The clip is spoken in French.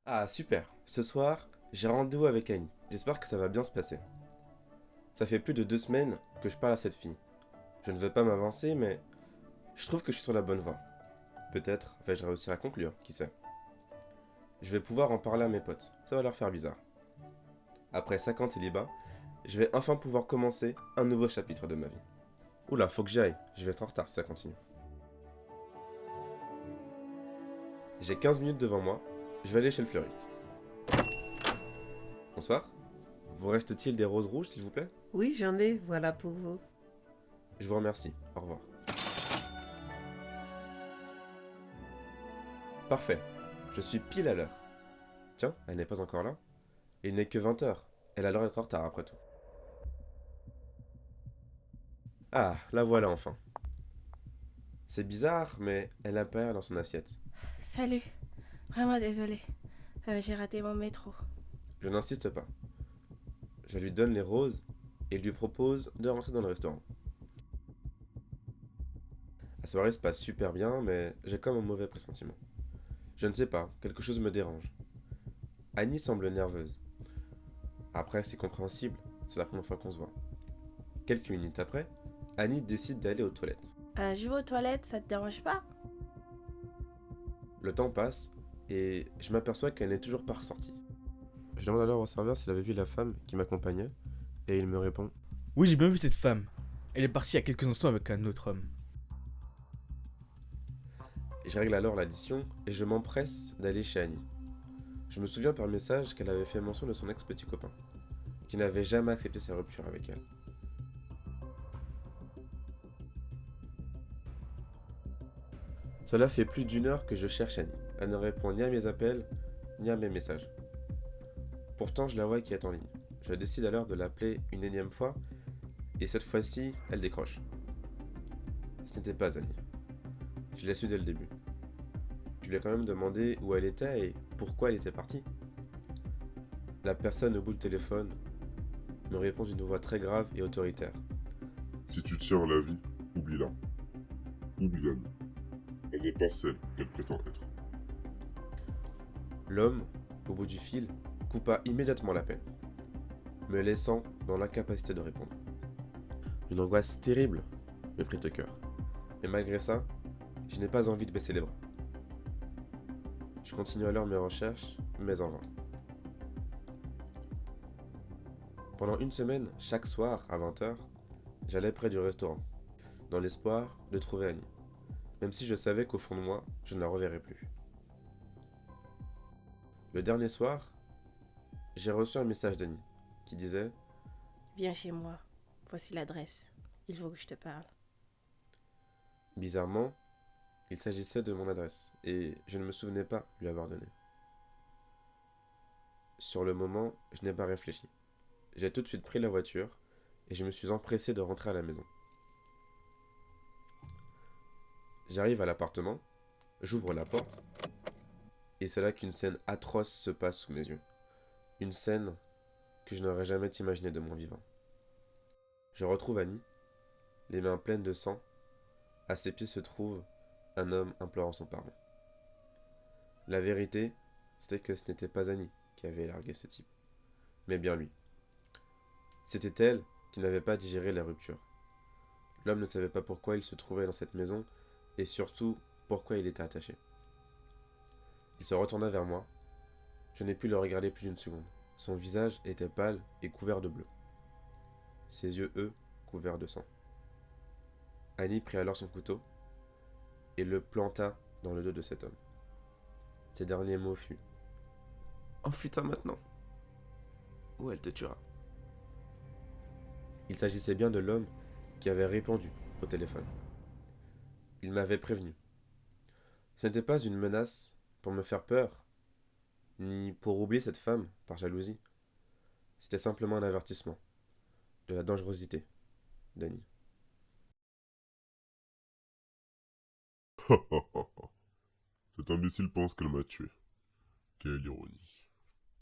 Ah, super. Ce soir, j'ai rendez-vous avec Annie. J'espère que ça va bien se passer. Ça fait plus de 2 semaines que je parle à cette fille. Je ne veux pas m'avancer, mais je trouve que je suis sur la bonne voie. Peut-être vais-je réussir à conclure, qui sait. Je vais pouvoir en parler à mes potes. Ça va leur faire bizarre. Après 50 célibats, je vais enfin pouvoir commencer un nouveau chapitre de ma vie. Oula, faut que j'aille. Je vais être en retard si ça continue. J'ai 15 minutes devant moi. Je vais aller chez le fleuriste. Bonsoir. Vous reste-t-il des roses rouges, s'il vous plaît? Oui, j'en ai, voilà pour vous. Je vous remercie. Au revoir. Parfait. Je suis pile à l'heure. Tiens, elle n'est pas encore là. Il n'est que 20 heures. Elle a l'air d'être en retard après tout. Ah, la voilà enfin. C'est bizarre, mais elle n'a pas l'air dans son assiette. Salut, vraiment désolée. J'ai raté mon métro. Je n'insiste pas. Je lui donne les roses et lui propose de rentrer dans le restaurant. La soirée se passe super bien, mais j'ai comme un mauvais pressentiment. Je ne sais pas, quelque chose me dérange. Annie semble nerveuse. Après, c'est compréhensible, c'est la première fois qu'on se voit. Quelques minutes après, Annie décide d'aller aux toilettes. Je vais aux toilettes, ça te dérange pas? Le temps passe et je m'aperçois qu'elle n'est toujours pas ressortie. Je demande alors au serveur s'il avait vu la femme qui m'accompagnait et il me répond. Oui, j'ai bien vu cette femme. Elle est partie il y a quelques instants avec un autre homme. Je règle alors l'addition et je m'empresse d'aller chez Annie. Je me souviens par message qu'elle avait fait mention de son ex-petit copain, qui n'avait jamais accepté sa rupture avec elle. Cela fait plus d'1 heure que je cherche Annie. Elle ne répond ni à mes appels, ni à mes messages. Pourtant, je la vois qui est en ligne. Je décide alors de l'appeler une énième fois, et cette fois-ci, elle décroche. Ce n'était pas Annie. Je l'ai su dès le début. Je lui ai quand même demandé où elle était et pourquoi elle était partie. La personne au bout du téléphone me répond d'une voix très grave et autoritaire. Si tu tiens à la vie, oublie-la. Oublie-la. Elle n'est pas celle qu'elle prétend être. L'homme, au bout du fil, coupa immédiatement l'appel, me laissant dans l'incapacité de répondre. Une angoisse terrible me prit au cœur. Mais malgré ça, je n'ai pas envie de baisser les bras. Je continue alors mes recherches, mais en vain. Pendant une semaine, chaque soir, à 20 heures, j'allais près du restaurant, dans l'espoir de trouver Annie, même si je savais qu'au fond de moi, je ne la reverrais plus. Le dernier soir, j'ai reçu un message d'Annie, qui disait Viens chez moi. Voici l'adresse. Il faut que je te parle. bizarrement, il s'agissait de mon adresse, et je ne me souvenais pas lui avoir donné. Sur le moment, je n'ai pas réfléchi. J'ai tout de suite pris la voiture, et je me suis empressé de rentrer à la maison. J'arrive à l'appartement, j'ouvre la porte, et c'est là qu'une scène atroce se passe sous mes yeux. Une scène que je n'aurais jamais imaginé de mon vivant. Je retrouve Annie, les mains pleines de sang. À ses pieds se trouve un homme implorant son pardon. La vérité, c'était que ce n'était pas Annie qui avait largué ce type, mais bien lui. C'était elle qui n'avait pas digéré la rupture. L'homme ne savait pas pourquoi il se trouvait dans cette maison, et surtout pourquoi il était attaché. Il se retourna vers moi. Je n'ai pu le regarder plus d'une seconde. Son visage était pâle et couvert de bleu. Ses yeux, eux, couverts de sang. Annie prit alors son couteau et le planta dans le dos de cet homme. Ses derniers mots furent: Enfuis-toi maintenant, ou elle te tuera. Il s'agissait bien de l'homme qui avait répondu au téléphone. Il m'avait prévenu. Ce n'était pas une menace pour me faire peur, ni pour oublier cette femme par jalousie. C'était simplement un avertissement de la dangerosité d'Annie. Cet imbécile pense qu'elle m'a tué. Quelle ironie.